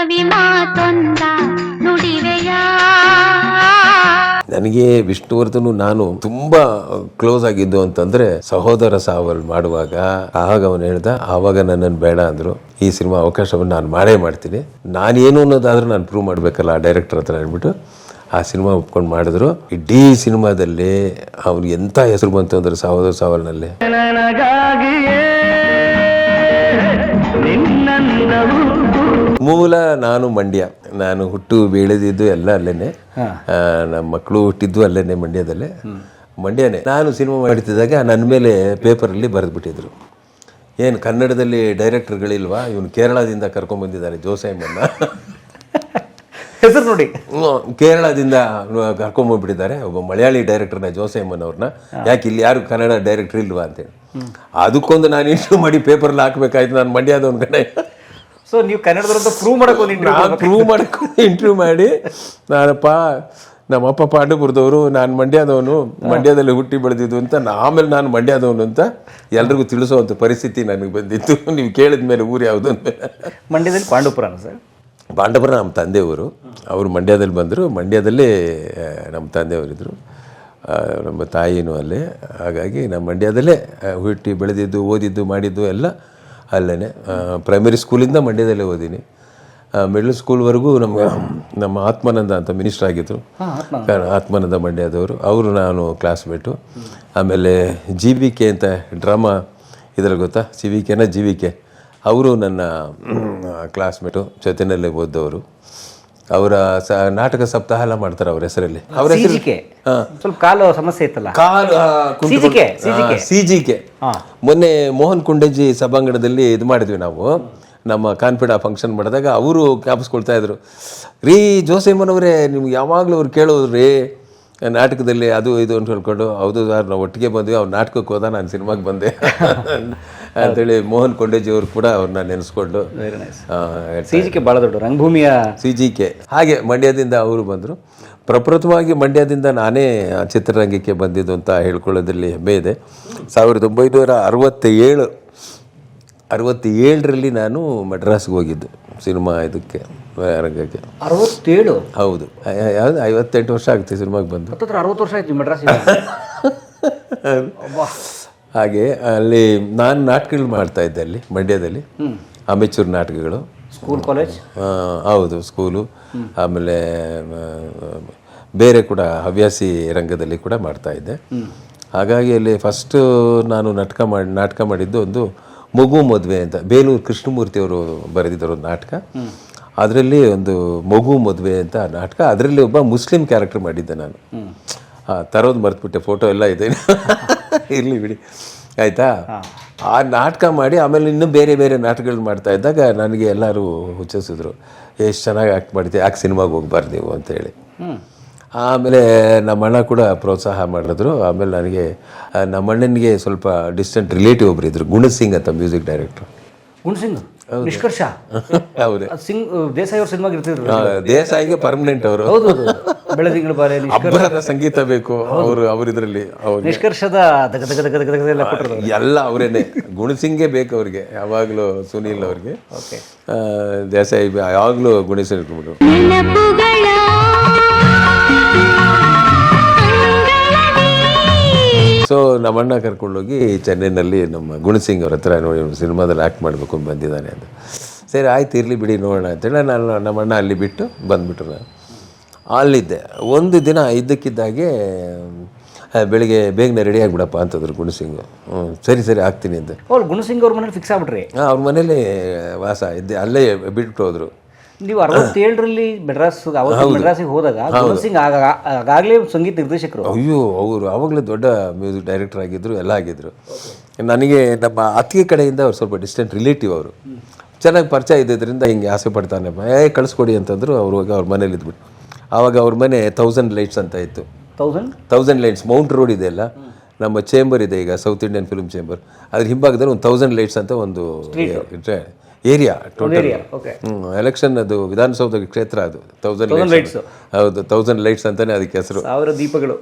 ಕವಿ ಮಾತೊಂದ ನುಡಿವೆಯ. ನನಗೆ ವಿಷ್ಣುವರ್ಧನ್ ನಾನು ತುಂಬಾ ಕ್ಲೋಸ್ ಆಗಿದ್ದು ಅಂತಂದ್ರೆ ಸಹೋದರ ಸಾವಲ್ ಮಾಡುವಾಗ ಆವಾಗ ಅವನು ಹೇಳ್ದ, ಆವಾಗ ನನ್ನನ್ನು ಬೇಡ ಅಂದ್ರು. ಈ ಸಿನಿಮಾ ಅವಕಾಶವನ್ನು ನಾನು ಮಾಡೇ ಮಾಡ್ತೀನಿ, ನಾನೇನು ಅನ್ನೋದಾದ್ರೂ ನಾನು ಪ್ರೂವ್ ಮಾಡ್ಬೇಕಲ್ಲ ಆ ಡೈರೆಕ್ಟರ್ ಹತ್ರ ಹೇಳ್ಬಿಟ್ಟು ಆ ಸಿನಿಮಾ ಒಪ್ಕೊಂಡು ಮಾಡಿದ್ರು. ಇಡೀ ಸಿನಿಮಾದಲ್ಲಿ ಅವ್ನಿಗೆ ಎಂತ ಹೆಸರು ಬಂತು ಅಂದ್ರೆ ಸಹೋದರ ಸಾವಲ್ನಲ್ಲಿ ಮೂಲ ನಾನು ಮಂಡ್ಯ, ನಾನು ಹುಟ್ಟು ಬೆಳೆದಿದ್ದು ಎಲ್ಲ ಅಲ್ಲೇನೆ, ನಮ್ಮ ಮಕ್ಕಳು ಹುಟ್ಟಿದ್ದು ಅಲ್ಲೇನೆ ಮಂಡ್ಯದಲ್ಲೇ, ಮಂಡ್ಯನೇ. ನಾನು ಸಿನಿಮಾ ಮಾಡ್ತಿದ್ದಾಗ ನನ್ನ ಮೇಲೆ ಪೇಪರಲ್ಲಿ ಬರೆದ್ಬಿಟ್ಟಿದ್ರು, ಏನು ಕನ್ನಡದಲ್ಲಿ ಡೈರೆಕ್ಟರ್ಗಳಿಲ್ವಾ, ಇವನು ಕೇರಳದಿಂದ ಕರ್ಕೊಂಡ್ಬಂದಿದ್ದಾರೆ ಜೋಸೆಮ್ಮನ್ನ, ಹೆಸರು ನೋಡಿ ಕೇರಳದಿಂದ ಕರ್ಕೊಂಡ್ಬಂದ್ಬಿಟ್ಟಿದ್ದಾರೆ ಒಬ್ಬ ಮಲಯಾಳಿ ಡೈರೆಕ್ಟರ್ನ ಜೋಸೆಮ್ಮನ್ ಅವ್ರನ್ನ, ಯಾಕೆ ಇಲ್ಲಿ ಯಾರು ಕನ್ನಡ ಡೈರೆಕ್ಟರ್ ಇಲ್ವಾ ಅಂತೇಳಿ. ಅದಕ್ಕೊಂದು ನಾನು ಇಂಟರ್ವ್ಯೂ ಮಾಡಿ ಪೇಪರ್ಲ್ಲಿ ಹಾಕ್ಬೇಕಾಯ್ತು, ನಾನು ಮಂಡ್ಯದವನ ಕಡೆ. ಸೊ ನೀವು ಕನ್ನಡದವ್ರಂತ ಪ್ರೂವ್ ಮಾಡಕ್ಕೆ ಇಂಟರ್ವ್ಯೂ ಮಾಡಿ, ನಾನಪ್ಪ ನಮ್ಮಪ್ಪ ಪಾಂಡವಪುರದವರು, ನಾನು ಮಂಡ್ಯದವನು, ಮಂಡ್ಯದಲ್ಲಿ ಹುಟ್ಟಿ ಬೆಳೆದಿದ್ದು ಅಂತ, ಆಮೇಲೆ ನಾನು ಮಂಡ್ಯದವನು ಅಂತ ಎಲ್ರಿಗೂ ತಿಳಿಸೋವಂಥ ಪರಿಸ್ಥಿತಿ ನನಗೆ ಬಂದಿತ್ತು. ನೀವು ಕೇಳಿದ ಮೇಲೆ ಊರು ಯಾವುದು ಅಂದಮೇಲೆ ಮಂಡ್ಯದಲ್ಲಿ ಪಾಂಡವಪುರ ಸರ್. ಪಾಂಡವಪುರ ನಮ್ಮ ತಂದೆಯವರು, ಅವರು ಮಂಡ್ಯದಲ್ಲಿ ಬಂದರು, ಮಂಡ್ಯದಲ್ಲೇ ನಮ್ಮ ತಂದೆಯವರಿದ್ದರು, ನಮ್ಮ ತಾಯಿನೂ ಅಲ್ಲೇ. ಹಾಗಾಗಿ ನಮ್ಮ ಮಂಡ್ಯದಲ್ಲೇ ಹುಟ್ಟಿ ಬೆಳೆದಿದ್ದು, ಓದಿದ್ದು, ಮಾಡಿದ್ದು ಎಲ್ಲ ಅಲ್ಲೇ. ಪ್ರೈಮರಿ ಸ್ಕೂಲಿಂದ ಮಂಡ್ಯದಲ್ಲೇ ಓದೀನಿ, ಮಿಡ್ಲ್ ಸ್ಕೂಲ್ವರೆಗೂ ನಮ್ಮ ಆತ್ಮಾನಂದ ಅಂತ ಮಿನಿಸ್ಟರ್ ಆಗಿದ್ದರು, ಆತ್ಮಾನಂದ ಮಂಡ್ಯದವರು, ಅವರು ನಾನು ಕ್ಲಾಸ್ಮೇಟು. ಆಮೇಲೆ GVK ಅಂತ ಡ್ರಾಮಾ ಇದ್ರಲ್ಲಿ ಗೊತ್ತಾ, GVK ಅವರು ನನ್ನ ಕ್ಲಾಸ್ಮೇಟು, ಜೊತೆಯಲ್ಲೇ ಓದ್ದವರು. ಅವರ ನಾಟಕ ಸಪ್ತಾಹ ಎಲ್ಲ ಮಾಡ್ತಾರೆ ಅವ್ರ ಹೆಸರಲ್ಲಿ. ಅವ್ರ ಹೆಸರು ಸ್ವಲ್ಪ ಕಾಲು ಸಮಸ್ಯೆ ಇತ್ತಲ್ಲ, CGK. ಮೊನ್ನೆ ಮೋಹನ್ ಕುಂಡಜ್ಜಿ ಸಭಾಂಗಣದಲ್ಲಿ ಇದು ಮಾಡಿದ್ವಿ ನಾವು, ನಮ್ಮ ಕಾನ್ಫಿಡ ಫಂಕ್ಷನ್ ಮಾಡಿದಾಗ ಅವರು ಜ್ಞಾಪಿಸ್ಕೊಳ್ತಾ ಇದ್ರು, ರೀ ಜೋಸೆಮ್ಮನವರೇ ನಿಮ್ಗೆ ಯಾವಾಗಲೂ ಅವ್ರು ಕೇಳೋರು ರೀ ನಾಟಕದಲ್ಲಿ ಅದು ಇದು ಅಂತ ಹೇಳ್ಕೊಂಡು. ಹೌದು ಸರ್, ನಾವು ಒಟ್ಟಿಗೆ ಬಂದ್ವಿ, ಅವ್ರು ನಾಟಕಕ್ಕೆ ಹೋದ, ನಾನು ಸಿನಿಮಾಗೆ ಬಂದೆ ಅಂತೇಳಿ ಮೋಹನ್ ಕೊಂಡೇಜಿ ಅವರು ಕೂಡ ಅವ್ರನ್ನ ನೆನೆಸ್ಕೊಂಡು. CGK ಭಾಳ ದೊಡ್ಡ ರಂಗಭೂಮಿಯ CGK. ಹಾಗೆ ಮಂಡ್ಯದಿಂದ ಅವರು ಬಂದರು. ಪ್ರಪ್ರಥಮವಾಗಿ ಮಂಡ್ಯದಿಂದ ನಾನೇ ಚಿತ್ರರಂಗಕ್ಕೆ ಬಂದಿದ್ದು ಅಂತ ಹೇಳ್ಕೊಳ್ಳೋದ್ರಲ್ಲಿ ಹೆಮ್ಮೆ ಇದೆ. 1967ರಲ್ಲಿ ನಾನು ಮಡ್ರಾಸ್ಗೆ ಹೋಗಿದ್ದು ಸಿನಿಮಾ ಇದಕ್ಕೆ ರಂಗಕ್ಕೆ. 67? ಹೌದು, ಯಾವುದು 58 ವರ್ಷ ಆಗುತ್ತೆ ಸಿನಿಮಾಗೆ ಬಂದು. 60 ವರ್ಷ ಆಯ್ತು ಮಡ್ರಾಸ್. ಹಾಗೆ ಅಲ್ಲಿ ನಾನು ನಾಟಕಗಳು ಮಾಡ್ತಾ ಇದ್ದೆ ಅಲ್ಲಿ ಮಂಡ್ಯದಲ್ಲಿ, ಅಮೆಚೂರ್ ನಾಟಕಗಳು. School, college? ಹೌದು, ಸ್ಕೂಲು, ಆಮೇಲೆ ಬೇರೆ ಕೂಡ ಹವ್ಯಾಸಿ ರಂಗದಲ್ಲಿ ಕೂಡ ಮಾಡ್ತಾ ಇದ್ದೆ. ಹಾಗಾಗಿ ಅಲ್ಲಿ ಫಸ್ಟು ನಾನು ನಾಟಕ ಮಾಡಿದ್ದು ಒಂದು ಮಗು ಮದುವೆ ಅಂತ, ಬೇಲೂರು ಕೃಷ್ಣಮೂರ್ತಿ ಅವರು ಬರೆದಿದ್ದರು ಒಂದು ನಾಟಕ. ಅದರಲ್ಲಿ ಒಂದು ಮಗು ಮದುವೆ ಅಂತ ನಾಟಕ, ಅದರಲ್ಲಿ ಒಬ್ಬ ಮುಸ್ಲಿಂ ಕ್ಯಾರೆಕ್ಟರ್ ಮಾಡಿದ್ದೆ ನಾನು. ತರೋದು ಮರೆತುಬಿಟ್ಟೆ, ಫೋಟೋ ಎಲ್ಲ ಇದೆ, ಇರಲಿ ಬಿಡಿ ಆಯಿತಾ. ಆ ನಾಟಕ ಮಾಡಿ ಆಮೇಲೆ ಇನ್ನೂ ಬೇರೆ ಬೇರೆ ನಾಟಕಗಳು ಮಾಡ್ತಾ ಇದ್ದಾಗ ನನಗೆ ಎಲ್ಲರೂ ಹುಚ್ಚಿಸಿದ್ರು, ಎಷ್ಟು ಚೆನ್ನಾಗಿ ಆ್ಯಕ್ಟ್ ಮಾಡ್ತೀವಿ, ಯಾಕೆ ಸಿನಿಮಾಗೆ ಹೋಗ್ಬಾರ್ದು ನೀವು ಅಂತೇಳಿ. ಆಮೇಲೆ ನಮ್ಮ ಅಣ್ಣ ಕೂಡ ಪ್ರೋತ್ಸಾಹ ಮಾಡಿದ್ರು. ಆಮೇಲೆ ನನಗೆ ನಮ್ಮ ಅಣ್ಣನಿಗೆ ಸ್ವಲ್ಪ ಡಿಸ್ಟೆಂಟ್ ರಿಲೇಟಿವ್ ಒಬ್ರು ಇದ್ರು, ಗುಣಸಿಂಗ್ ಅಂತ ಮ್ಯೂಸಿಕ್ ಡೈರೆಕ್ಟ್ರು. ಗುಣಸಿಂಗ್ ನಿಷ್ಕರ್ಷ? ಹೌದು, ಸಿಂಗ್ ದೇಸಾಯಿ ಅವ್ರ ಸಿನಿಮಾಗೆ ಇರ್ತಿದ್ರು. ದೇಸಾಯಿಗೆ ಪರ್ಮನೆಂಟ್ ಅವರು. ಹೌದು, ಬೆಳದಿಂಗಳು ಬಾರೆ, ಅಬ್ಬರದ ಸಂಗೀತ ಬೇಕು ಅವ್ರ ಇದರಲ್ಲಿ. ನಿಷ್ಕರ್ಷದ ಎಲ್ಲ ಅವರೇನೆ, ಗುಣಸಿಂಗೇ ಬೇಕು ಅವ್ರಿಗೆ ಯಾವಾಗಲೂ, ಸುನೀಲ್ ಅವ್ರಿಗೆ. ದೇಸಾಯಿ ಯಾವಾಗಲೂ ಗುಣಸಿಂಗ್ ಇಟ್ಬಿಟ್ಟು. ಸೊ ನಮ್ಮಣ್ಣ ಕರ್ಕೊಂಡೋಗಿ ಚೆನ್ನೈನಲ್ಲಿ ನಮ್ಮ ಗುಣಸಿಂಗ್ ಅವ್ರ ಹತ್ರ ನೋಡಿ ಸಿನಿಮಾದಲ್ಲಿ ಆ್ಯಕ್ಟ್ ಮಾಡಬೇಕು ಅಂತ ಬಂದಿದ್ದಾನೆ ಅಂತ. ಸರಿ ಆಯ್ತು, ಇರಲಿ ಬಿಡಿ ನೋಡೋಣ ಅಂತೇಳಿ ನಾನು ನಮ್ಮಣ್ಣ ಅಲ್ಲಿ ಬಿಟ್ಟು ಬಂದುಬಿಟ್ರು. ನಾನು ಅಲ್ಲಿದ್ದೆ ಒಂದು ದಿನ. ಇದ್ದಕ್ಕಿದ್ದಾಗೆ ಬೆಳಿಗ್ಗೆ ಬೇಗನೆ ರೆಡಿ ಆಗಿಬಿಡಪ್ಪ ಅಂತಂದ್ರು ಗುಣಸಿಂಗು. ಸರಿ ಆಗ್ತೀನಿ ಅಂತ. ಗುಣಸಿಂಗ್ ಅವ್ರ ಮನೇಲಿ ಫಿಕ್ಸ್ ಆಗ್ಬಿಟ್ರಿ? ಅವ್ರ ಮನೇಲಿ ವಾಸ ಇದ್ದೆ, ಅಲ್ಲೇ ಬಿಟ್ಬಿಟ್ಟು ಹೋದ್ರು. ನೀವು 67ರಲ್ಲಿ ಮೆಡ್ರಾಸಿಗೆ ಹೋದಾಗ ಗುಣಸಿಂಗ್ ಆಗಾಗಲೇ ಸಂಗೀತ ನಿರ್ದೇಶಕರು? ಅಯ್ಯೋ, ಅವರು ಆವಾಗಲೇ ದೊಡ್ಡ ಮ್ಯೂಸಿಕ್ ಡೈರೆಕ್ಟರ್ ಆಗಿದ್ದರು, ಎಲ್ಲ ಆಗಿದ್ದರು. ನನಗೆ ನಮ್ಮ ಅತ್ತಿಗೆ ಕಡೆಯಿಂದ ಅವ್ರು ಸ್ವಲ್ಪ ಡಿಸ್ಟೆಂಟ್ ರಿಲೇಟಿವ್, ಅವರು ಚೆನ್ನಾಗಿ ಪರಿಚಯ ಇದ್ದಿದ್ದರಿಂದ ಹಿಂಗೆ ಆಸೆ ಪಡ್ತಾನೆ, ಕಳಿಸ್ಕೊಡಿ ಅಂತಂದರು. ಅವ್ರು ಹೋಗಿ ಅವ್ರ ಮನೇಲಿ ಇದ್ಬಿಟ್ಟು, ಆವಾಗ ಅವ್ರ ಮನೆ 1000 ಲೈಟ್ಸ್ ಅಂತ ಇತ್ತು. 1000 ಲೈಟ್ಸ್ ಮೌಂಟ್ ರೋಡ್ ಇದೆ ಅಲ್ಲ, ನಮ್ಮ ಚೇಂಬರ್ ಇದೆ ಈಗ, ಸೌತ್ ಇಂಡಿಯನ್ ಫಿಲ್ಮ್ ಚೇಂಬರ್, ಅದ್ರ ಹಿಂಭಾಗದಲ್ಲಿ ಒಂದು 1000 ಲೈಟ್ಸ್ ಅಂತ ಒಂದು ಏರಿಯಾ ಟೋಟಲ್. ಎಲೆಕ್ಷನ್ ಅದು ವಿಧಾನಸೌಧ ಕ್ಷೇತ್ರ, ಅದು 1000 ಲೈಟ್ಸ್. ಹೌದು, 1000 ಲೈಟ್ಸ್ ಅಂತಾನೆ ಅದಕ್ಕೆ ಹೆಸರು. 1000 ದೀಪಗಳು.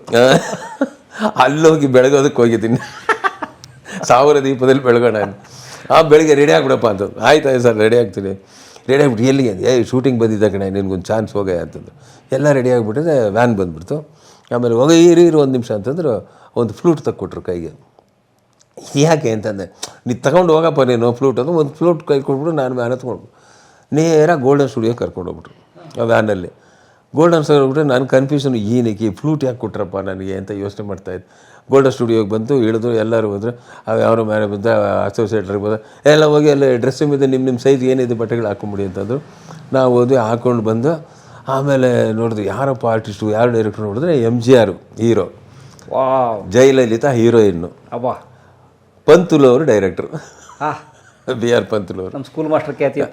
ಅಲ್ಲೋಗಿ ಬೆಳಗೋದಕ್ಕೆ ಹೋಗಿದ್ದೀನಿ, 1000 ದೀಪದಲ್ಲಿ ಬೆಳಗೋಣ. ಬೆಳಿಗ್ಗೆ ರೆಡಿ ಆಗ್ಬಿಡಪ್ಪ ಅಂತ. ಆಯ್ತು ಸರ್, ರೆಡಿ ಆಗ್ತೀನಿ. ರೆಡಿ ಆಗಿಬಿಟ್ಟು ಎಲ್ಲಿಗೆ ಶೂಟಿಂಗ್ ಬಂದಿದ್ದ ಕಣೆ ನಿನ್ಗೊಂದು ಚಾನ್ಸ್ ಹೋಗ ಅಂತಂದು ಎಲ್ಲ ರೆಡಿ ಆಗಿಬಿಟ್ಟಿದೆ. ವ್ಯಾನ್ ಬಂದುಬಿಡ್ತು. ಆಮೇಲೆ ಹೋಗ ಇರು ಒಂದು ನಿಮಿಷ ಅಂತಂದ್ರೆ ಒಂದು ಫ್ಲೂಟ್ ತಕ್ಕೊಟ್ರು ಕೈಗೆ. ಯಾಕೆ ಅಂತಂದೆ, ನೀನು ತಗೊಂಡು ಹೋಗಪ್ಪ ನೀನು ಫ್ಲೂಟ್ ಅಂತ ಒಂದು ಫ್ಲೂಟ್ ಕೈ ಕೊಟ್ಬಿಟ್ಟು ನಾನು ವ್ಯಾನ್ ಹತ್ಕೊಂಡು ನೇರ ಗೋಲ್ಡನ್ ಸ್ಟುಡಿಯೋಗೆ ಕರ್ಕೊಂಡು ಹೋಗ್ಬಿಟ್ರು. ಆ ವ್ಯಾನಲ್ಲಿ ಗೋಲ್ಡನ್ ಸ್ಟುಡಿಯೋ ಹೋಗ್ಬಿಟ್ರೆ ನಾನು ಕನ್ಫ್ಯೂಷನ್ ಏನಕ್ಕೆ ಈ ಫ್ಲೂಟ್ ಯಾಕೆ ಕೊಟ್ರಪ್ಪ ನನಗೆ ಅಂತ ಯೋಚನೆ ಮಾಡ್ತಾಯಿದ್ದೆ. ಗೋಲ್ಡನ್ ಸ್ಟುಡಿಯೋಗೆ ಬಂತು, ಇಳಿದು ಎಲ್ಲರೂ ಹೋದ್ರೆ ಯಾವ ಮೇಲೆ ಬಂದ ಅಸೋಸಿಯೇಟ್ರಿಗೆ ಬಂದ ಎಲ್ಲ ಹೋಗಿ ಎಲ್ಲ ಡ್ರೆಸ್ಸಿಂಗ್ ಇದೆ ನಿಮ್ಮ ಸೈಜ್ ಏನಿದೆ ಬಟ್ಟೆಗಳು ಹಾಕೊಂಬಿಡಿ ಅಂತಂದರು. ನಾವು ಹೋದ್ವಿ, ಹಾಕ್ಕೊಂಡು ಬಂದು ಆಮೇಲೆ ನೋಡಿದ್ವಿ ಯಾರಪ್ಪ ಆರ್ಟಿಸ್ಟು ಯಾರು ಡೈರೆಕ್ಟ್ರು ನೋಡಿದ್ರೆ MGR hero, Jayalalitha heroine, Panthulu ಅವರು ಡೈರೆಕ್ಟ್ರು, BR ಪಂತುಲು ಅವರು ನಮ್ಮ ಸ್ಕೂಲ್ ಮಾಸ್ಟರ್ ಖ್ಯಾತಿಯ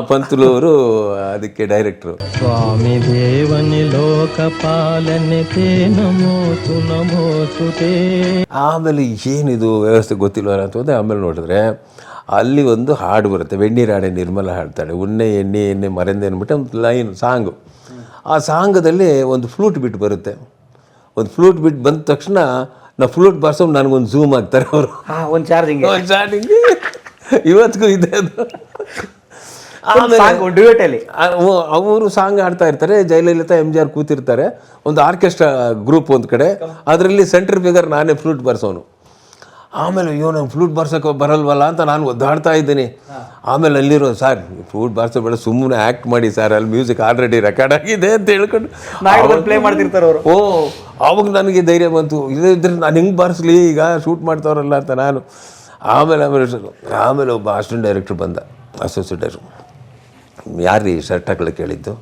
ಪಂತುಲು ಅವರು ಅದಕ್ಕೆ ಡೈರೆಕ್ಟ್ರು. ಸ್ವಾಮಿ ದೇವನಿ ಲೋಕಪಾಲನೆ ನಮೋತು ನಮೋಸುತೆ. ಆಮೇಲೆ ಏನಿದು ವ್ಯವಸ್ಥೆ ಗೊತ್ತಿಲ್ವಲ್ಲ ಅಂತ ಹೋದೆ. ಆಮೇಲೆ ನೋಡಿದ್ರೆ ಅಲ್ಲಿ ಒಂದು ಹಾಡು ಬರುತ್ತೆ, ವೆಣ್ಣೀರಾಣೆ ನಿರ್ಮಲ ಹಾಡ್ತಾಳೆ, ಉಣ್ಣೆ ಎಣ್ಣೆ ಎಣ್ಣೆ ಮರೆಂದೆ ಅಂದ್ಬಿಟ್ಟು ಒಂದು ಲೈನ್ ಸಾಂಗು. ಆ ಸಾಂಗದಲ್ಲಿ ಒಂದು ಫ್ಲೂಟ್ ಬಿಟ್ಟು ಬರುತ್ತೆ. ಒಂದು ಫ್ಲೂಟ್ ಬಿಟ್ಟು ಬಂದ ತಕ್ಷಣ ನಾವು ಫ್ಲೂಟ್ ಬಾರ್ಸೋ ನನಗೊಂದು ಝೂಮ್ ಆಗ್ತಾರೆ ಅವರು, ಒಂದು ಚಾರ್ಜಿಂಗ್ ಇವತ್ತಿಗೂ ಇದೆ ಅದು. ಡ್ಯೂಯೆಟಲ್ಲಿ ಅವರು ಸಾಂಗ್ ಆಡ್ತಾ ಇರ್ತಾರೆ, ಜಯಲಲಿತಾ MGR ಕೂತಿರ್ತಾರೆ, ಒಂದು ಆರ್ಕೆಸ್ಟ್ರಾ ಗ್ರೂಪ್ ಒಂದು ಕಡೆ, ಅದರಲ್ಲಿ ಸೆಂಟ್ರ್ ಫಿಗರ್ ನಾನೇ ಫ್ಲೂಟ್ ಬಾರಿಸೋನು. ಆಮೇಲೆ ಅಯ್ಯೋ ನಂಗೆ ಫ್ಲೂಟ್ ಬಾರ್ಸೋಕೆ ಬರಲ್ವಲ್ಲ ಅಂತ ನಾನು ಒದ್ದಾಡ್ತಾ ಇದ್ದೀನಿ. ಆಮೇಲೆ ಅಲ್ಲಿರೋ ಸರ್ ಫ್ಲೂಟ್ ಬಾರ್ಸೋ ಬೇಡ ಸುಮ್ಮನೆ ಆ್ಯಕ್ಟ್ ಮಾಡಿ ಸರ್, ಅಲ್ಲಿ ಮ್ಯೂಸಿಕ್ ಆಲ್ರೆಡಿ ರೆಕಾರ್ಡ್ ಆಗಿದೆ ಅಂತ ಹೇಳ್ಕೊಂಡು ಪ್ಲೇ ಮಾಡ್ತಿರ್ತಾರೆ ಅವರು. ಅವಾಗ ನನಗೆ ಧೈರ್ಯ ಬಂತು, ಇದ್ರೆ ನಾನು ಹೆಂಗೆ ಬಾರಿಸ್ಲಿ ಈಗ ಶೂಟ್ ಮಾಡ್ತಾವ್ರಲ್ಲ ಅಂತ ನಾನು. ಆಮೇಲೆ ಒಬ್ಬ ಅಸಿಸ್ಟೆಂಟ್ ಡೈರೆಕ್ಟ್ರ್ ಬಂದ, ಅಸೋಸಿಯೇಟ್ ಡೈರೆಕ್ಟ್ರು, ಯಾರು ಈ ಶರ್ಟ್ ಹಾಕೊಳ್ಳೋಕೆ ಕೇಳಿದ್ದು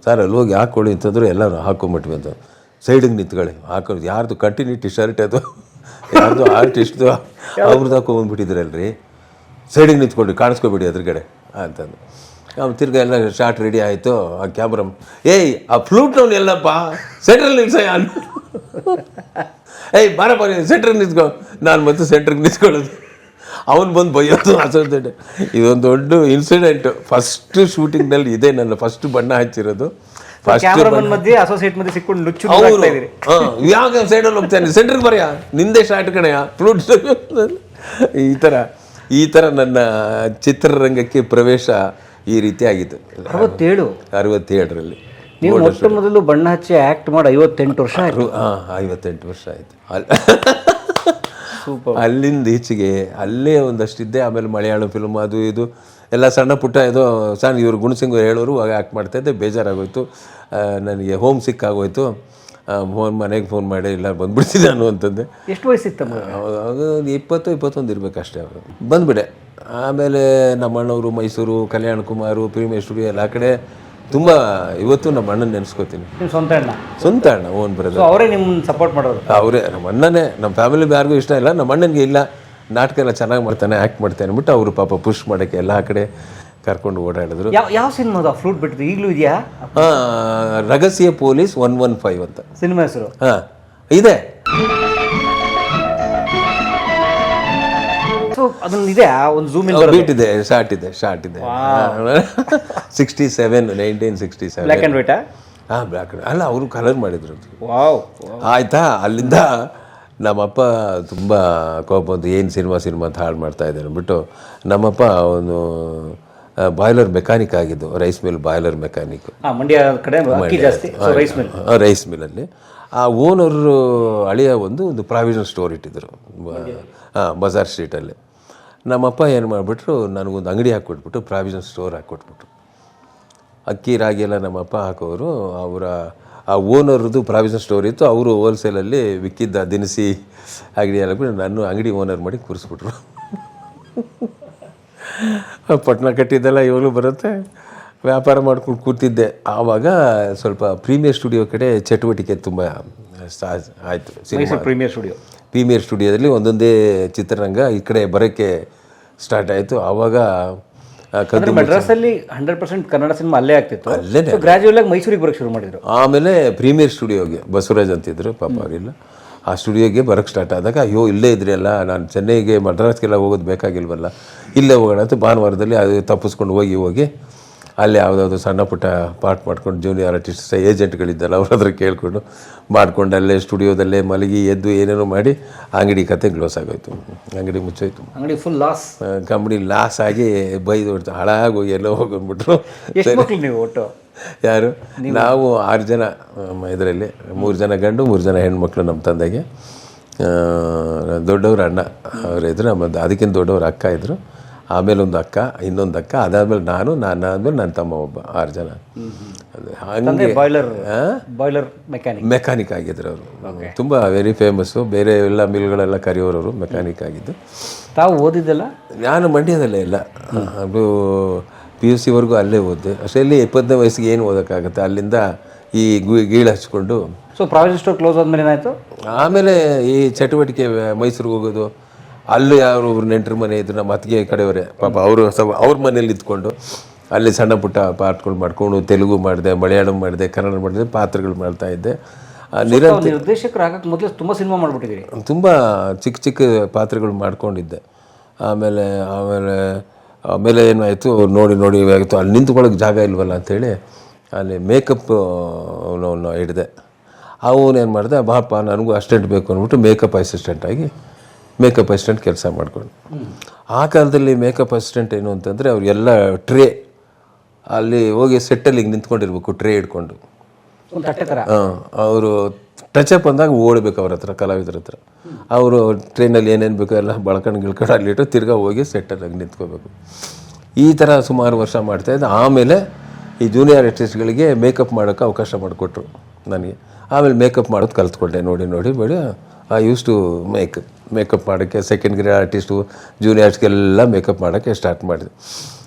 ಸರ್, ಅಲ್ಲಿ ಹೋಗಿ ಹಾಕ್ಕೊಳ್ಳಿ ಅಂತಂದ್ರೆ ಎಲ್ಲರೂ ಹಾಕೊಂಬಿಟ್ವಿ ಅಂತ. ಸೈಡಿಗೆ ನಿಂತ್ಕೊಳ್ಳಿ ಹಾಕೊಂಡು ಯಾರ್ದು ಕಂಟಿನ್ಯೂಟಿ ಶರ್ಟ್ ಅದು ಯಾರ್ದು ಆರ್ಟಿಸ್ಟ್ದು ಅವ್ರದ್ದು ಹಾಕೊಂಡ್ಬಿಟ್ಟಿದ್ರಲ್ರಿ, ಸೈಡಿಗೆ ನಿಂತ್ಕೊಂಡು ಕಾಣಿಸ್ಕೊಬೇಡಿ ಅದ್ರಗಡೆ ಅಂತಂದು. ಅವ್ನು ತಿರ್ಗಿ ಎಲ್ಲ ಶಾರ್ಟ್ ರೆಡಿ ಆಯಿತು. ಆ ಕ್ಯಾಮ್ರಾ ಆ ಫ್ಲೂಟ್ನವ್ನು ಎಲ್ಲಪ್ಪ ಸೆಂಟ್ರಲ್ಲಿ ನಿಲ್ಸಯ್ಯ ಬಾರಪ್ಪ ಸೆಂಟ್ರಿಗೆ ನಿಂತ್ಕೊ. ನಾನು ಮತ್ತೆ ಸೆಂಟ್ರಿಗೆ ನಿಂತ್ಕೊಳ್ಳೋದು, ಅವನು ಬಂದು ಬೈಯೋದು ಅಸೋಸಿಯೇಟ್. ಇದೊಂದು ದೊಡ್ಡ ಇನ್ಸಿಡೆಂಟು. ಫಸ್ಟ್ ಶೂಟಿಂಗ್ನಲ್ಲಿ ಇದೆ ನನ್ನ ಫಸ್ಟ್ ಬಣ್ಣ ಹಚ್ಚಿರೋದು. ಅಸೋಸಿಯೇಟ್ ಮಧ್ಯೆ ಸಿಕ್ಕೊಂಡು ನುಚ್ಚು ಯಾವಾಗ ಸೈಡಲ್ಲಿ ಹೋಗ್ತಾನೆ, ಸೆಂಟ್ರಿಗೆ ಬರೆಯ ನಿಂದೇ ಶಾರ್ಟ್ ಕಣೆಯ ಫ್ಲೂಟ್. ಈ ಥರ ನನ್ನ ಚಿತ್ರರಂಗಕ್ಕೆ ಪ್ರವೇಶ ಈ ರೀತಿ ಆಗಿತ್ತು 67ರಲ್ಲಿ. ನೀವು ಮೊಟ್ಟ ಮೊದಲು ಬಣ್ಣ ಹಚ್ಚಿ ಆ್ಯಕ್ಟ್ ಮಾಡಿ 58 ವರ್ಷ ಆಯಿತು. 58 ವರ್ಷ ಆಯಿತು. ಅಲ್ಲಿಂದ ಈಚೆಗೆ ಅಲ್ಲೇ ಒಂದಷ್ಟಿದ್ದೆ. ಆಮೇಲೆ ಮಲಯಾಳಂ ಫಿಲ್ಮ್ ಅದು ಇದು ಎಲ್ಲ ಸಣ್ಣ ಪುಟ್ಟ ಇದು ಸಣ್ಣ ಇವರು ಗುಣಸಿಂಗ್ ಹೇಳೋರು ಆಗ ಆ್ಯಕ್ಟ್ ಮಾಡ್ತಾಯಿದ್ದೆ. ಬೇಜಾರಾಗೋಯ್ತು ನನಗೆ, ಹೋಮ್ ಸಿಕ್ ಆಗೋಯ್ತು. ಮನೆಗೆ ಫೋನ್ ಮಾಡಿ ಇಲ್ಲ ಬಂದುಬಿಡ್ತೀನಿ ನಾನು ಅಂತಂದೆ. ಎಷ್ಟು ವಯಸ್ಸಿತ್ತು? 20-21 ಇರಬೇಕಷ್ಟೇ. ಅವರು ಬಂದುಬಿಡೆ. ಆಮೇಲೆ ನಮ್ಮ ಅಣ್ಣವರು ಮೈಸೂರು, ಕಲ್ಯಾಣ ಕುಮಾರು, ಪ್ರೀಮಿಯರ್ ಸ್ಟುಡಿಯೋ ಎಲ್ಲ ಕಡೆ ತುಂಬ ಇವತ್ತು ನಮ್ಮ ಅಣ್ಣನ ನೆನೆಸ್ಕೋತೀನಿ. ಸ್ವಂತ ಅಣ್ಣ ಓನ್ ಬ್ರದರ್. ಅವರೇ ನಿಮ್ಮನ್ನು ಸಪೋರ್ಟ್ ಮಾಡೋರು? ಅವರೇ, ನಮ್ಮ ಅಣ್ಣನೇ. ನಮ್ಮ ಫ್ಯಾಮಿಲಿ ಯಾರಿಗೂ ಇಷ್ಟ ಇಲ್ಲ, ನಮ್ಮ ಅಣ್ಣನಿಗೆ ಇಲ್ಲ ನಾಟಕ ಎಲ್ಲ ಚೆನ್ನಾಗಿ ಮಾಡ್ತಾನೆ, ಆ್ಯಕ್ಟ್ ಮಾಡ್ತಾನೆ ಅಂದ್ಬಿಟ್ಟು ಅವರು ಪಾಪ ಪುಷ್ ಮಾಡೋಕ್ಕೆ ಎಲ್ಲ ಕಡೆ ಕರ್ಕೊಂಡು ಓಡಾಡಿದ್ರು. ಯಾವ ಸಿನಿಮಾ ಫ್ಲೂಟ್ ಬಿಟ್ಟಿದ್ದು ಈಗಲೂ ಇದೆಯಾ? ರಹಸ್ಯ ಪೊಲೀಸ್ 115 ಅಂತ ಸಿನಿಮಾ ಹೆಸರು. ಇದೆ. ಅದೊಂದಿದೆ ಒಂದು ಝೂಮ್ ಬೀಟ್ ಇದೆ, ಶಾರ್ಟ್ ಇದೆ 1967 ಬ್ಲ್ಯಾಕ್ ಆ್ಯಂಡ್ ವೈಟಾ? ಬ್ಲ್ಯಾಕ್ ಅಲ್ಲ, ಅವರು ಕಲರ್ ಮಾಡಿದ್ರು. ಆಯ್ತಾ. ಅಲ್ಲಿಂದ ನಮ್ಮಪ್ಪ ತುಂಬ ಕೋಪ ಬಂತು, ಏನು ಸಿನಿಮಾ ಅಂತ ಹಾಳು ಮಾಡ್ತಾ ಇದ್ದಾರೆ ಅಂದ್ಬಿಟ್ಟು. ನಮ್ಮಪ್ಪ ಒಂದು ಬಾಯ್ಲರ್ ಮೆಕ್ಯಾನಿಕ್ ಆಗಿದ್ದು, rice mill boiler mechanic. Mandya ಕಡೆ ರೈಸ್ ಮಿಲ್ಲಲ್ಲಿ ಆ ಓನರು ಅಳಿಯ ಒಂದು ಪ್ರಾವಿಷನ್ ಸ್ಟೋರ್ ಇಟ್ಟಿದ್ದರು ಬಜಾರ್ ಸ್ಟ್ರೀಟಲ್ಲಿ. ನಮ್ಮಪ್ಪ ಏನು ಮಾಡಿಬಿಟ್ರು, ನನಗೊಂದು ಅಂಗಡಿ ಹಾಕ್ಕೊಟ್ಬಿಟ್ಟು ಪ್ರಾವಿಷನ್ ಸ್ಟೋರ್ ಹಾಕ್ಕೊಟ್ಬಿಟ್ರು. ಅಕ್ಕಿ ರಾಗಿ ಎಲ್ಲ ನಮ್ಮಪ್ಪ ಹಾಕೋರು. ಅವರ ಆ ಓನರ್ದು ಪ್ರಾವಿಷನ್ ಸ್ಟೋರ್ ಇತ್ತು. ಅವರು ಹೋಲ್ಸೇಲಲ್ಲಿ ವಿಕ್ಕಿದ್ದ ದಿನಸಿ ಅಂಗಡಿ ಎಲ್ಲ ಬಿಟ್ಟು ನಾನು ಅಂಗಡಿ ಓನರ್ ಮಾಡಿ ಕೂರಿಸ್ಬಿಟ್ರು. ಪಟ್ಟಣ ಕಟ್ಟಿದ್ದೆಲ್ಲ ಇವಾಗಲೂ ಬರುತ್ತೆ. ವ್ಯಾಪಾರ ಮಾಡ್ಕೊಂಡು ಕೂತಿದ್ದೆ. ಆವಾಗ ಸ್ವಲ್ಪ ಪ್ರೀಮಿಯರ್ ಸ್ಟುಡಿಯೋ ಕಡೆ ಚಟುವಟಿಕೆ ತುಂಬ ಆಯಿತು. ಪ್ರೀಮಿಯರ್ ಸ್ಟುಡಿಯೋದಲ್ಲಿ ಒಂದೊಂದೇ ಚಿತ್ರರಂಗ ಈ ಕಡೆ ಬರೋಕ್ಕೆ ಸ್ಟಾರ್ಟ್ ಆಯಿತು. ಆವಾಗ ಮದ್ರಾಸಲ್ಲಿ 100% ಕನ್ನಡ ಸಿನಿಮಾ ಅಲ್ಲೇ ಆಗ್ತಿತ್ತು. ಅಲ್ಲೇ ಗ್ರಾಜುಯಲ್ ಆಗಿ ಮೈಸೂರಿಗೆ ಬರೋಕ್ಕೆ ಶುರು ಮಾಡಿದ್ರು. ಆಮೇಲೆ ಪ್ರೀಮಿಯರ್ ಸ್ಟುಡಿಯೋಗೆ ಬಸವರಾಜ್ ಅಂತಿದ್ರು, ಪಾಪ ಅವರಿಲ್ಲ. ಆ ಸ್ಟುಡಿಯೋಗೆ ಬರೋಕ್ಕೆ ಸ್ಟಾರ್ಟ್ ಆದಾಗ ಅಯ್ಯೋ ಇಲ್ಲೇ ಇದ್ರಿ ಅಲ್ಲ, ನಾನು ಚೆನ್ನೈಗೆ ಮದ್ರಾಸ್ಗೆಲ್ಲ ಹೋಗೋದು ಬೇಕಾಗಿಲ್ವಲ್ಲ, ಇಲ್ಲೇ ಹೋಗೋಣ ಅಂತ ಭಾನುವಾರದಲ್ಲಿ ಅದು ತಪ್ಪಿಸ್ಕೊಂಡು ಹೋಗಿ ಅಲ್ಲಿ ಯಾವುದಾದ್ರು ಸಣ್ಣ ಪುಟ್ಟ ಪಾರ್ಟ್ ಮಾಡ್ಕೊಂಡು ಜೂನಿಯರ್ ಆರ್ಟಿಸ್ಟ್ ಏಜೆಂಟ್ಗಳಿದ್ದಲ್ಲ ಅವ್ರ ಹತ್ರ ಕೇಳಿಕೊಂಡು ಮಾಡ್ಕೊಂಡು ಅಲ್ಲೇ ಸ್ಟುಡಿಯೋದಲ್ಲೇ ಮಲಗಿ ಎದ್ದು ಏನೇನೋ ಮಾಡಿ ಅಂಗಡಿ ಕತೆ ಕ್ಲೋಸ್ ಆಗೋಯ್ತು, ಅಂಗಡಿ ಮುಚ್ಚೋಯ್ತು. ಅಂಗಡಿ ಫುಲ್ ಲಾಸ್, ಕಂಪ್ನಿ ಲಾಸ್ ಆಗಿ ಬೈದು ಹಾಳಾಗೋಗಿ ಎಲ್ಲೋ ಹೋಗ್ಬಿಟ್ರು. ಎಷ್ಟು ಮಕ್ಕಳು ನೀವು ಒಟ್ಟು? ಯಾರು? ನಾವು 6 ಜನ ಇದರಲ್ಲಿ, 3 ಜನ ಗಂಡು 3 ಜನ ಹೆಣ್ಮಕ್ಳು ನಮ್ಮ ತಂದೆಗೆ. ದೊಡ್ಡವ್ರ ಅಣ್ಣ ಅವರಿದ್ರು, ನಮ್ಮ ಅದಕ್ಕಿಂತ ದೊಡ್ಡವ್ರ ಅಕ್ಕ ಇದ್ದರು, ಆಮೇಲೆ ಒಂದು ಅಕ್ಕ, ಇನ್ನೊಂದು ಅಕ್ಕ, ಅದಾದ್ಮೇಲೆ ನಾನು ಆದಮೇಲೆ ನನ್ನ ತಮ್ಮ ಒಬ್ಬ, 6 ಜನ. ಹಂಗೆ ಬಾಯ್ಲರ್ ಮೆಕ್ಯಾನಿಕ್ ಆಗಿದ್ರು ಅವರು, ತುಂಬ ವೆರಿ ಫೇಮಸ್ಸು. ಬೇರೆ ಎಲ್ಲ ಮಿಲ್ಗಳೆಲ್ಲ ಕರೆಯೋರವರು ಮೆಕ್ಯಾನಿಕ್ ಆಗಿದ್ದು. ತಾವು ಓದಿದ್ದೆಲ್ಲ? ನಾನು ಮಂಡ್ಯದಲ್ಲೇ ಇಲ್ಲ, ಅದು PUC ವರೆಗೂ ಅಲ್ಲೇ ಓದಿದೆ. ಅಷ್ಟರಲ್ಲಿ 20ನೇ ವಯಸ್ಸಿಗೆ ಏನು ಓದೋಕ್ಕಾಗುತ್ತೆ, ಅಲ್ಲಿಂದ ಈ ಗೀಳು ಹಚ್ಕೊಂಡು. ಸೊ ಪ್ರಾವಿಷನ್ ಸ್ಟೋರ್ ಕ್ಲೋಸ್ ಆದಮೇಲೆ ಏನಾಯಿತು? ಆಮೇಲೆ ಈ ಚಟುವಟಿಕೆ ಮೈಸೂರಿಗೆ ಹೋಗೋದು, ಅಲ್ಲಿ ಯಾರು ಒಬ್ರು ನೆಂಟರ ಮನೆ ಇದ್ರು, ನಮ್ಮ ಅತ್ತಿಗೆ ಕಡೆಯವರೇ ಪಾಪ, ಅವರು ಅವ್ರ ಮನೇಲಿ ಇದ್ಕೊಂಡು ಅಲ್ಲಿ ಸಣ್ಣ ಪುಟ್ಟ ಪಾರ್ಟ್ಗಳು ಮಾಡ್ಕೊಂಡು ತೆಲುಗು ಮಾಡಿದೆ, ಮಲಯಾಳಂ ಮಾಡಿದೆ, ಕನ್ನಡ ಮಾಡಿದೆ, ಪಾತ್ರಗಳು ಮಾಡ್ತಾಯಿದ್ದೆ. ನಿರ್ದೇಶಕರು ಆಗಕ್ಕೆ ಮೊದಲು ತುಂಬ ಸಿನಿಮಾ ಮಾಡಿಬಿಟ್ಟಿದ್ದೀರಿ? ತುಂಬ ಚಿಕ್ಕ ಚಿಕ್ಕ ಪಾತ್ರಗಳು ಮಾಡ್ಕೊಂಡಿದ್ದೆ. ಆಮೇಲೆ ಆಮೇಲೆ ಆಮೇಲೆ ಏನಾಯಿತು, ನೋಡಿ ಆಯಿತು, ಅಲ್ಲಿ ನಿಂತ್ಕೊಳ್ಳೋಕೆ ಜಾಗ ಇಲ್ವಲ್ಲ ಅಂಥೇಳಿ ಅಲ್ಲಿ ಮೇಕಪ್ ಅವನವನ್ನ ಹಿಡಿದೆ. ಅವನೇನು ಮಾಡಿದೆ, ಬಾಪ ನನಗೂ ಅಸಿಸ್ಟೆಂಟ್ ಬೇಕು ಅಂದ್ಬಿಟ್ಟು ಮೇಕಪ್ ಅಸಿಸ್ಟೆಂಟ್ ಕೆಲಸ ಮಾಡಿಕೊಂಡು. ಆ ಕಾಲದಲ್ಲಿ ಮೇಕಪ್ ಅಸಿಸ್ಟೆಂಟ್ ಏನು ಅಂತಂದರೆ ಅವ್ರಿಗೆಲ್ಲ ಟ್ರೇ, ಅಲ್ಲಿ ಹೋಗಿ ಸೆಟ್ಟಲ್ಲಿ ಹಿಂಗೆ ನಿಂತ್ಕೊಂಡಿರ್ಬೇಕು ಟ್ರೇ ಹಿಡ್ಕೊಂಡು. ಅವರು ಟಚಪ್ ಅಂದಾಗ ಓಡಬೇಕು ಅವ್ರ ಹತ್ರ, ಕಲಾವಿದರ ಹತ್ರ. ಅವರು ಟ್ರೈನಲ್ಲಿ ಏನೇನು ಬೇಕೋ ಎಲ್ಲ ಗಿಳ್ಕೊಂಡು ಅಲ್ಲಿಟ್ಟು ತಿರ್ಗಾ ಹೋಗಿ ಸೆಟ್ಟಲ್ಲಿ ನಿಂತ್ಕೋಬೇಕು. ಈ ಥರ ಸುಮಾರು ವರ್ಷ ಮಾಡ್ತಾಯಿದ್ದೆ. ಆಮೇಲೆ ಈ ಜೂನಿಯರ್ ಆರ್ಟಿಸ್ಟ್ಗಳಿಗೆ ಮೇಕಪ್ ಮಾಡೋಕ್ಕೆ ಅವಕಾಶ ಮಾಡಿಕೊಟ್ರು ನನಗೆ. ಆಮೇಲೆ ಮೇಕಪ್ ಮಾಡೋದು ಕಲ್ತ್ಕೊಂಡೆ, ನೋಡಿ ಬೇಡ. ಐ ಯೂಸ್ ಟು ಮೇಕಪ್ ಮಾಡೋಕ್ಕೆ ಸೆಕೆಂಡ್ ಗ್ರೇಡ್ ಆರ್ಟಿಸ್ಟು ಜೂನಿಯರ್ಸ್ಗೆಲ್ಲ ಮೇಕಪ್ ಮಾಡೋಕ್ಕೆ ಸ್ಟಾರ್ಟ್ ಮಾಡಿದೆ.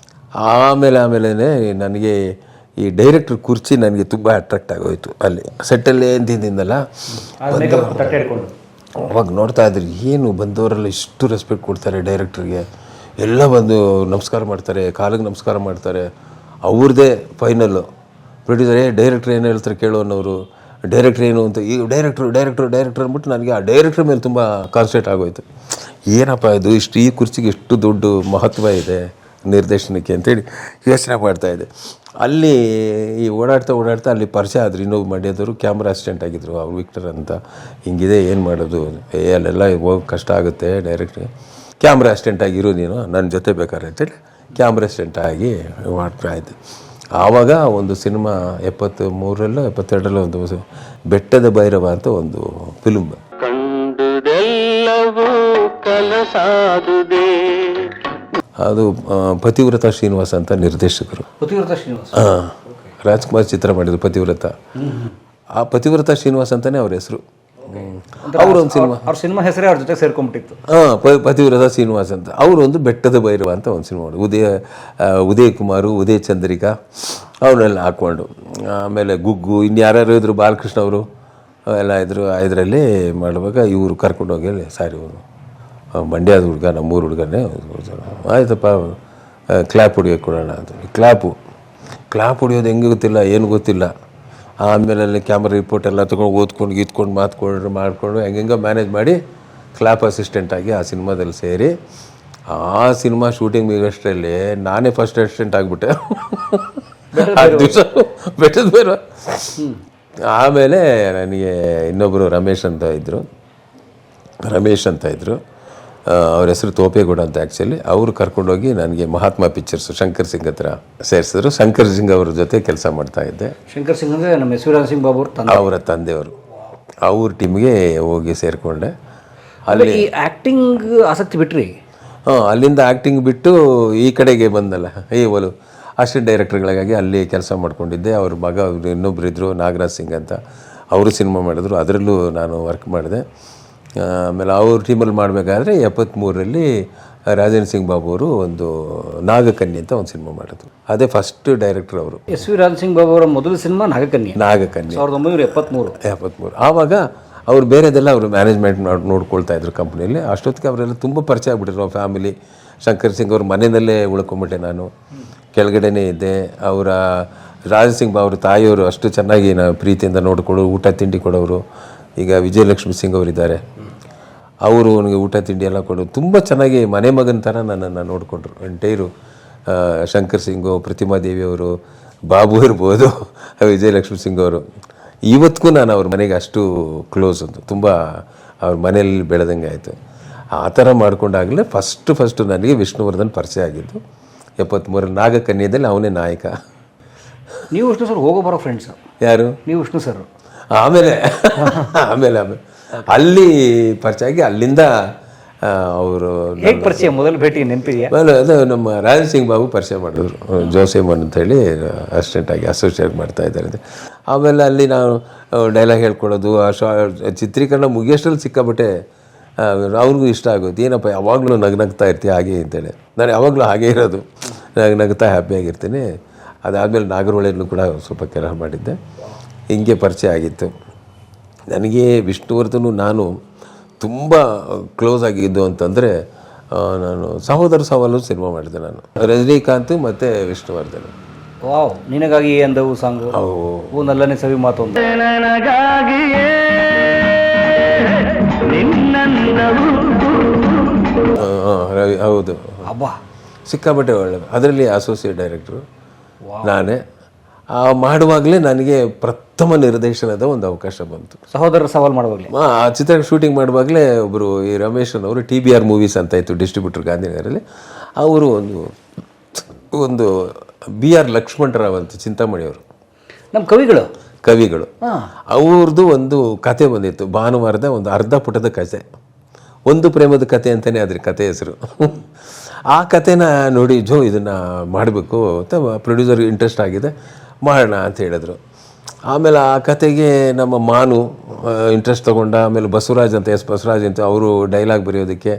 ಆಮೇಲೆ ನನಗೆ ಈ ಡೈರೆಕ್ಟ್ರ್ ಕುರ್ಚಿ ನನಗೆ ತುಂಬ ಅಟ್ರಾಕ್ಟ್ ಆಗೋಯಿತು. ಅಲ್ಲಿ ಸೆಟ್ಟಲ್ಲಿ ಏನು ತಿಂದಿದ್ದಲ್ಲ, ಅವಾಗ ನೋಡ್ತಾ ಇದ್ರಿ ಏನು ಬಂದವರೆಲ್ಲ ಇಷ್ಟು ರೆಸ್ಪೆಕ್ಟ್ ಕೊಡ್ತಾರೆ ಡೈರೆಕ್ಟ್ರಿಗೆ. ಎಲ್ಲ ಬಂದು ನಮಸ್ಕಾರ ಮಾಡ್ತಾರೆ, ಕಾಲಿಗೆ ನಮಸ್ಕಾರ ಮಾಡ್ತಾರೆ. ಅವ್ರದ್ದೇ ಫೈನಲ್ಲು. ಪ್ರೊಡ್ಯೂಸರ್ ಡೈರೆಕ್ಟ್ರ್ ಏನು ಹೇಳ್ತಾರೆ ಕೇಳೋ ಅನ್ನೋರು, ಡೈರೆಕ್ಟ್ರ್ ಏನು ಅಂತ. ಈ ಡೈರೆಕ್ಟ್ರ್ ಅಂದ್ಬಿಟ್ಟು ನನಗೆ ಆ ಡೈರೆಕ್ಟ್ರ್ ಮೇಲೆ ತುಂಬ ಕಾನ್ಸಂಟ್ರೇಟ್ ಆಗೋಯ್ತು. ಏನಪ್ಪ ಇದು, ಈ ಕುರ್ಚಿಗೆ ಎಷ್ಟು ದೊಡ್ಡ ಮಹತ್ವ ಇದೆ ನಿರ್ದೇಶನಕ್ಕೆ ಅಂತೇಳಿ ಯೋಚನೆ ಮಾಡ್ತಾಯಿದ್ದೆ. ಅಲ್ಲಿ ಈ ಓಡಾಡ್ತಾ ಅಲ್ಲಿ ಪರಿಚಯ ಆದರು ಇನ್ನೊಬ್ಬ ಮಂಡ್ಯದವರು, ಕ್ಯಾಮ್ರಾ ಅಸಿಸ್ಟೆಂಟ್ ಆಗಿದ್ದರು, ಅವ್ರು ವಿಕ್ಟರ್ ಅಂತ. ಹಿಂಗಿದೆ ಏನು ಮಾಡೋದು, ಅಲ್ಲೆಲ್ಲ ಹೋಗಿ ಕಷ್ಟ ಆಗುತ್ತೆ ಡೈರೆಕ್ಟ್ರಿಗೆ, ಕ್ಯಾಮ್ರಾ ಅಸಿಸ್ಟೆಂಟ್ ಆಗಿರೋ ನೀನು ನನ್ನ ಜೊತೆ ಬೇಕಾದ್ರೆ ಅಂತೇಳಿ ಕ್ಯಾಮ್ರಾ ಅಸಿಸ್ಟೆಂಟ್ ಆಗಿ ಮಾಡ್ತಾಯಿದ್ದೆ. ಆವಾಗ ಒಂದು ಸಿನಿಮಾ 73ರಲ್ಲೋ 72ರಲ್ಲೋ ಒಂದು ಬೆಟ್ಟದ ಭೈರವ ಅಂತ ಒಂದು ಫಿಲ್ಮ್. ಅದು ಪತಿವ್ರತ ಶ್ರೀನಿವಾಸ ಅಂತ ನಿರ್ದೇಶಕರು. ರಾಜ್ಕುಮಾರ್ ಚಿತ್ರ ಮಾಡಿದ್ರು ಪತಿವ್ರತ. ಆ ಪತಿವ್ರತ ಶ್ರೀನಿವಾಸ್ ಅಂತಾನೆ ಅವ್ರ ಹೆಸರು. ಅವರೊಂದು ಸಿನಿಮಾ ಹೆಸರೇ ಅವ್ರ ಜೊತೆ ಸೇರ್ಕೊಂಡ್ಬಿಟ್ಟಿತ್ತು. ಪತಿವ್ರತ ಶ್ರೀನಿವಾಸ್ ಅಂತ. ಅವರು ಒಂದು ಬೆಟ್ಟದ ಭೈರವ ಅಂತ ಒಂದು ಸಿನಿಮಾ ಮಾಡಿ, ಉದಯ್ ಕುಮಾರು, ಉದಯ್ ಚಂದ್ರಿಕಾ ಅವನ್ನೆಲ್ಲ ಹಾಕ್ಕೊಂಡು. ಆಮೇಲೆ ಗುಗ್ಗು, ಇನ್ಯಾರು ಇದ್ರು, ಬಾಲಕೃಷ್ಣ ಅವರು ಎಲ್ಲ ಇದ್ರು. ಇದರಲ್ಲಿ ಮಾಡುವಾಗ ಇವರು ಕರ್ಕೊಂಡೋಗಿ, ಸಾರಿ ಇವರು ಮಂಡ್ಯದ ಹುಡುಗ, ನಮ್ಮೂರು ಹುಡುಗನೇ, ಆಯ್ತಪ್ಪ ಕ್ಲ್ಯಾಪ್ ಹೊಡಿಯೋಕ್ಕೆ ಕೊಡೋಣ ಅಂತ. ಕ್ಲ್ಯಾಪ್ ಹೊಡಿಯೋದು ಹೆಂಗೆ ಗೊತ್ತಿಲ್ಲ, ಏನು ಗೊತ್ತಿಲ್ಲ. ಆಮೇಲೆ ಅಲ್ಲಿ ಕ್ಯಾಮ್ರಾ ರಿಪೋರ್ಟ್ ಎಲ್ಲ ತೊಗೊಂಡು ಓದ್ಕೊಂಡು ಮಾಡಿಕೊಂಡು ಹೆಂಗೆ ಮ್ಯಾನೇಜ್ ಮಾಡಿ ಕ್ಲ್ಯಾಪ್ ಅಸಿಸ್ಟೆಂಟಾಗಿ ಆ ಸಿನಿಮಾದಲ್ಲಿ ಸೇರಿ, ಆ ಸಿನಿಮಾ ಶೂಟಿಂಗ್ ಮುಗಿಯೋಷ್ಟರಲ್ಲಿ ನಾನೇ ಫಸ್ಟ್ ಅಸಿಸ್ಟೆಂಟ್ ಆಗಿಬಿಟ್ಟೆ ಆ ದಿವಸ ಬೆಟ್ಟದ ಬೇರೆ. ಆಮೇಲೆ ನನಗೆ ಇನ್ನೊಬ್ಬರು ರಮೇಶ್ ಅಂತ ಇದ್ದರು, ಅವ್ರ ಹೆಸರು ತೋಪೇಗೌಡ ಅಂತ. ಆ್ಯಕ್ಚುಲಿ ಅವರು ಕರ್ಕೊಂಡೋಗಿ ನನಗೆ ಮಹಾತ್ಮ ಪಿಕ್ಚರ್ಸು ಶಂಕರ್ ಸಿಂಗ್ ಹತ್ರ ಸೇರಿಸಿದ್ರು. ಶಂಕರ್ ಸಿಂಗ್ ಅವ್ರ ಜೊತೆ ಕೆಲಸ ಮಾಡ್ತಾಯಿದ್ದೆ. ಶಂಕರ್ ಸಿಂಗ್ ಅಂದರೆ ನಮ್ಮ ಯಶವರಾಜ್ ಸಿಂಗ್ ಬಾಬು ಅವರ ತಂದೆಯವರು. ಅವ್ರ ಟೀಮ್ಗೆ ಹೋಗಿ ಸೇರಿಕೊಂಡೆ. ಅಲ್ಲಿ ಆ್ಯಕ್ಟಿಂಗ್ ಆಸಕ್ತಿ ಬಿಟ್ರಿ? ಅಲ್ಲಿಂದ ಆ್ಯಕ್ಟಿಂಗ್ ಬಿಟ್ಟು ಈ ಕಡೆಗೆ ಬಂದಲ್ಲ, ಒಲು ಅಸಿಸ್ಟೆಂಟ್ ಡೈರೆಕ್ಟರ್ಗಳಿಗಾಗಿ ಅಲ್ಲಿ ಕೆಲಸ ಮಾಡ್ಕೊಂಡಿದ್ದೆ. ಅವ್ರ ಮಗ ಇನ್ನೊಬ್ರು ಇದ್ದರು, ನಾಗರಾಜ್ ಸಿಂಗ್ ಅಂತ, ಅವರು ಸಿನಿಮಾ ಮಾಡಿದ್ರು, ಅದರಲ್ಲೂ ನಾನು ವರ್ಕ್ ಮಾಡಿದೆ. ಆಮೇಲೆ ಅವ್ರ ಟೀಮಲ್ಲಿ ಮಾಡಬೇಕಾದ್ರೆ 73ರಲ್ಲಿ ರಾಜೇಂದ್ರ ಸಿಂಗ್ ಬಾಬು ಅವರು ಒಂದು ನಾಗಕನ್ಯೆ ಅಂತ ಒಂದು ಸಿನಿಮಾ ಮಾಡಿದ್ರು. ಅದೇ ಫಸ್ಟ್ ಡೈರೆಕ್ಟರ್ ಅವರು. ರಾಜೇಂದ್ರ ಸಿಂಗ್ ಬಾಬು ಅವರ ಮೊದಲ ಸಿನಿಮಾ ನಾಗಕನ್ಯೆ 1973. ಆವಾಗ ಅವ್ರು ಬೇರೆದೆಲ್ಲ ಅವರು ಮ್ಯಾನೇಜ್ಮೆಂಟ್ ನೋಡ್ಕೊಳ್ತಾ ಇದ್ರು ಕಂಪ್ನಿಯಲ್ಲಿ. ಅಷ್ಟೊತ್ತಿಗೆ ಅವರೆಲ್ಲ ತುಂಬ ಪರಿಚಯ ಆಗ್ಬಿಟ್ಟಿದ್ರು ಫ್ಯಾಮಿಲಿ. ಶಂಕರ್ ಸಿಂಗ್ ಅವ್ರ ಮನೆಯಲ್ಲೇ ಉಳ್ಕೊಂಬಿಟ್ಟೆ ನಾನು, ಕೆಳಗಡೆನೇ ಇದ್ದೆ. ಅವರ ರಾಜೇಂದ್ರ ಸಿಂಗ್ ಬಾಬು ಅವ್ರ ತಾಯಿಯವರು ಅಷ್ಟು ಚೆನ್ನಾಗಿ ಪ್ರೀತಿಯಿಂದ ನೋಡಿಕೊಳ್ಳೋ, ಊಟ ತಿಂಡಿ ಕೊಡೋರು. ಈಗ ವಿಜಯಲಕ್ಷ್ಮಿ ಸಿಂಗ್ ಅವರಿದ್ದಾರೆ, ಅವರು ನನಗೆ ಊಟ ತಿಂಡಿ ಎಲ್ಲ ಕೊಡೋರು. ತುಂಬ ಚೆನ್ನಾಗಿ ಮನೆ ಮಗನ ಥರ ನನ್ನನ್ನು ನೋಡಿಕೊಂಡ್ರು. ಎಂಟೈರು ಶಂಕರ್ ಸಿಂಗು, ಪ್ರತಿಮಾ ದೇವಿಯವರು, ಬಾಬು ಇರ್ಬೋದು, ವಿಜಯಲಕ್ಷ್ಮಿ ಸಿಂಗ್ ಅವರು. ಇವತ್ತಿಗೂ ನಾನು ಅವ್ರ ಮನೆಗೆ ಅಷ್ಟು ಕ್ಲೋಸ್ ಅಂತ, ತುಂಬ ಅವ್ರ ಮನೆಯಲ್ಲಿ ಬೆಳೆದಂಗೆ ಆಯಿತು. ಆ ಥರ ಮಾಡ್ಕೊಂಡಾಗಲೇ ಫಸ್ಟು ನನಗೆ ವಿಷ್ಣುವರ್ಧನ್ ಪರಿಚಯ ಆಗಿದ್ದು 73 ನಾಗಕನ್ಯದಲ್ಲಿ ಅವನೇ ನಾಯಕ. ನೀವು ವಿಷ್ಣು ಸರ್ ಹೋಗೋ ಬರೋ ಫ್ರೆಂಡ್ಸ್? ಯಾರು? ನೀವು ವಿಷ್ಣು ಸರ್. ಆಮೇಲೆ ಅಲ್ಲಿ ಪರಿಚಯ ಆಗಿ ಅಲ್ಲಿಂದ ಅವರು ಹೇಗೆ ಪರಿಚಯ? ಮೊದಲು ಭೇಟಿ ನೆನಪಿದೆಯಾ? ಅದು ನಮ್ಮ ರಾಜನ್ ಸಿಂಗ್ ಬಾಬು ಪರಿಚಯ ಮಾಡಿದ್ರು, ಜೋಸೆಮನ್ ಅಂತೇಳಿ ಅಸಿಸ್ಟೆಂಟಾಗಿ ಅಸೋಸಿಯೇಟ್ ಮಾಡ್ತಾ ಇದ್ದಾರೆ. ಆಮೇಲೆ ಅಲ್ಲಿ ನಾವು ಡೈಲಾಗ್ ಹೇಳ್ಕೊಡೋದು, ಚಿತ್ರೀಕರಣ ಮುಗಿಯೋಷ್ಟರಲ್ಲಿ ಸಿಕ್ಕಾಬಿಟ್ಟೆ ಅವ್ರಿಗೂ ಇಷ್ಟ ಆಗೋದು. ಏನಪ್ಪ ಯಾವಾಗಲೂ ನಗ್ನಗ್ತಾ ಇರ್ತೀಯ ಹಾಗೆ ಅಂತೇಳಿ. ನಾನು ಯಾವಾಗಲೂ ಹಾಗೇ ಇರೋದು, ನಗ್ತಾ ಹ್ಯಾಪಿಯಾಗಿರ್ತೀನಿ. ಅದಾದಮೇಲೆ ನಾಗರಹೊಳೆಯಲ್ಲೂ ಕೂಡ ಸ್ವಲ್ಪ ಕೆಲಸ ಮಾಡಿದ್ದೆ. ಹಿಂಗೆ ಪರಿಚಯ ಆಗಿತ್ತು ನನಗೆ. ವಿಷ್ಣುವರ್ಧನು ನಾನು ತುಂಬ ಕ್ಲೋಸ್ ಆಗಿದ್ದು ಅಂತಂದರೆ, ನಾನು ಸಹೋದರ ಸವಾಲು ಸಿನಿಮಾ ಮಾಡಿದೆ ನಾನು, ರಜನಿಕಾಂತ್ ಮತ್ತು ವಿಷ್ಣುವರ್ಧನ್. ವಾವ್, ನಿನಗಾಗಿ ಅಂದವು ಸಾಂಗು, ಓ ನಲ್ಲನೇ ಸವಿ ಮಾತು. ಹೌದು, ಅಬ್ಬಾ ಸಿಕ್ಕಾಪಟ್ಟೆ ಒಳ್ಳೆಯದು. ಅದರಲ್ಲಿ ಅಸೋಸಿಯೇಟ್ ಡೈರೆಕ್ಟ್ರು ನಾನೇ. ಮಾಡುವಾಗಲೇ ನನಗೆ ಪ್ರಥಮ ನಿರ್ದೇಶನದ ಒಂದು ಅವಕಾಶ ಬಂತು. ಸಹೋದರ ಸವಾಲು ಮಾಡುವಾಗಲೇ ಆ ಚಿತ್ರ ಶೂಟಿಂಗ್ ಮಾಡುವಾಗಲೇ ಒಬ್ಬರು ಈ ರಮೇಶನ್ ಅವರು TBR ಮೂವೀಸ್ ಅಂತ ಇತ್ತು ಡಿಸ್ಟ್ರಿಬ್ಯೂಟರ್ ಗಾಂಧಿನಗರಲ್ಲಿ. ಅವರು ಒಂದು BR ಲಕ್ಷ್ಮಣರಾವ್ ಅಂತ ಚಿಂತಾಮಣಿಯವರು, ನಮ್ಮ ಕವಿಗಳು, ಅವ್ರದ್ದು ಒಂದು ಕತೆ ಬಂದಿತ್ತು ಭಾನುವಾರದ, ಒಂದು ಅರ್ಧ ಪುಟದ ಕತೆ, ಒಂದು ಪ್ರೇಮದ ಕತೆ ಅಂತಲೇ ಅದ್ರ ಕತೆ ಹೆಸರು. ಆ ಕತೆನ ನೋಡಿ ಇದನ್ನು ಮಾಡಬೇಕು ಅಂತ ಪ್ರೊಡ್ಯೂಸರ್ ಇಂಟ್ರೆಸ್ಟ್ ಆಗಿದೆ, ಮಾಡೋಣ ಅಂತ ಹೇಳಿದ್ರು. ಆಮೇಲೆ ಆ ಕತೆಗೆ ನಮ್ಮ ಮಾನು ಇಂಟ್ರೆಸ್ಟ್ ತೊಗೊಂಡ. ಆಮೇಲೆ ಬಸವರಾಜ್ ಅಂತ, ಬಸವರಾಜ್ ಅಂತ ಅವರು ಡೈಲಾಗ್ ಬರೆಯೋದಕ್ಕೆ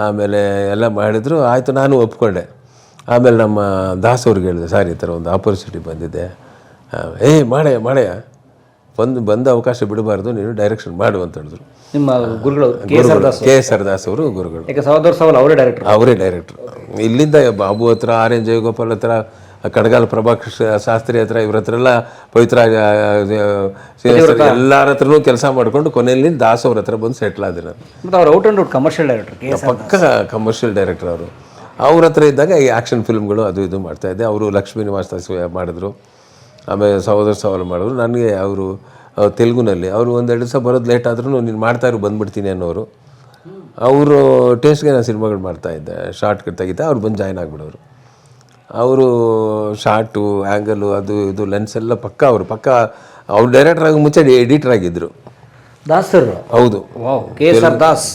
ಆಮೇಲೆ ಎಲ್ಲ ಮಾಡಿದ್ರು. ಆಯಿತು, ನಾನು ಒಪ್ಕೊಂಡೆ. ಆಮೇಲೆ ನಮ್ಮ ದಾಸ್ ಅವ್ರಿಗೆ ಹೇಳಿದೆ, ಸರ್ ಈ ಥರ ಒಂದು ಆಪರ್ಚುನಿಟಿ ಬಂದಿದೆ, ಮಾಡೇ ಬಂದ ಅವಕಾಶ ಬಿಡಬಾರ್ದು, ನೀನು ಡೈರೆಕ್ಷನ್ ಮಾಡು ಅಂತ ಹೇಳಿದ್ರು. ನಿಮ್ಮ ಗುರುಗಳು ಕೆ ಸರ್ದಾಸ್ ಅವರು ಗುರುಗಳು. ಸಹೋದರ ಸವಾಲು ಅವರೇ ಡೈರೆಕ್ಟ್ರು. ಇಲ್ಲಿಂದ ಬಾಬು ಹತ್ರ, RN ಜಯಗೋಪಾಲ್ ಹತ್ರ, ಕಡಗಾಲ ಪ್ರಭಾಕರ್ ಶಾಸ್ತ್ರಿ ಹತ್ರ, ಇವ್ರ ಹತ್ರ ಎಲ್ಲ, ಪವಿತ್ರ ಎಲ್ಲರ ಹತ್ರನೂ ಕೆಲಸ ಮಾಡಿಕೊಂಡು ಕೊನೆಯಲ್ಲಿ ದಾಸ್ ಅವ್ರ ಹತ್ರ ಬಂದು ಸೆಟ್ಲ್ ಆದೆ ನಾನು. ಮತ್ತು ಅವ್ರು out and out commercial director, ಪಕ್ಕ ಕಮರ್ಷಿಯಲ್ ಡೈರೆಕ್ಟರ್ ಅವರು. ಅವ್ರ ಹತ್ರ ಇದ್ದಾಗ ಈ ಆ್ಯಕ್ಷನ್ ಫಿಲ್ಮ್ಗಳು ಅದು ಇದು ಮಾಡ್ತಾಯಿದ್ದೆ. ಅವರು ಲಕ್ಷ್ಮೀ ನಿವಾಸ ಮಾಡಿದ್ರು, ಆಮೇಲೆ ಸಹೋದರ ಸವಾಲು ಮಾಡಿದ್ರು. ನನಗೆ ಅವರು ತೆಲುಗುನಲ್ಲಿ ಅವರು 1-2 ದಿವಸ ಬರೋದು ಲೇಟ್ ಆದ್ರೂ ನೀನು ಮಾಡ್ತಾಯಿರು ಬಂದುಬಿಡ್ತೀನಿ ಅನ್ನೋರು. ಅವರು ಟೇಸ್ಟ್ಗೆ ನಾನು ಸಿನಿಮಾಗಳು ಮಾಡ್ತಾಯಿದ್ದೆ, ಶಾರ್ಟ್ ತೆಗಿತಾ ಅವ್ರು ಬಂದು ಜಾಯ್ನ್ ಆಗಿಬಿಡೋರು. ಅವರು ಶಾರ್ಟು, ಆ್ಯಂಗಲು, ಅದು ಇದು ಲೆನ್ಸ್ ಎಲ್ಲ ಅವ್ರು ಡೈರೆಕ್ಟರ್ ಆಗಿ ಮುಂಚೆ ಎಡಿಟರ್ ಆಗಿದ್ದರು. ದಾಸ್ ಸರ್? ಹೌದು, ದಾಸ್